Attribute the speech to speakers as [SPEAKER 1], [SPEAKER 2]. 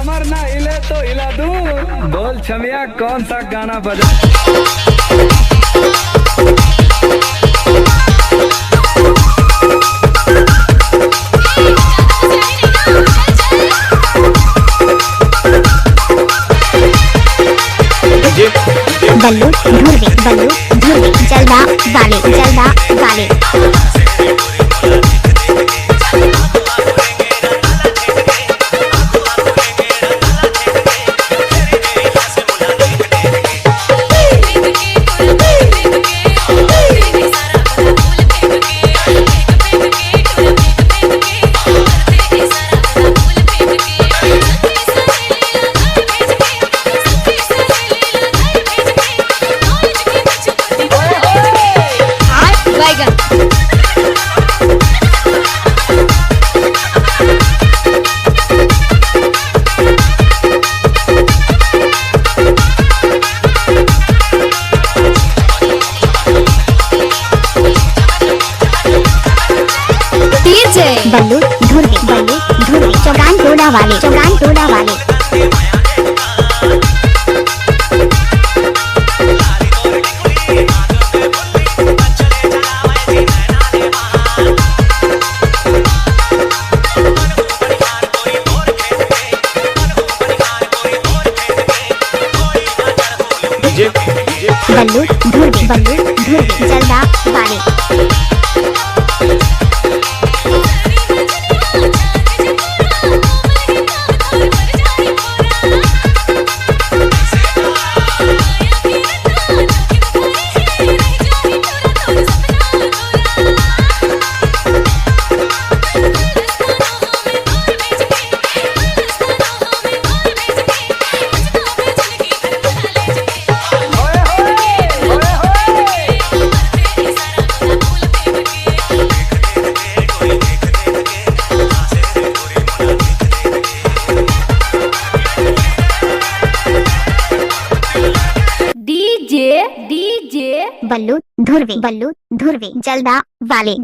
[SPEAKER 1] कमर ना हिले तो हिला दूं। बोल छमिया कौन सा गाना बजा।
[SPEAKER 2] बल्लू धुर्वी जलदा वाले बल्लू धुर्वी चौगान टोला वाले बल्लू धुर्वी जलदा वाले डीजे बल्लू धुर्वी जलदा वाले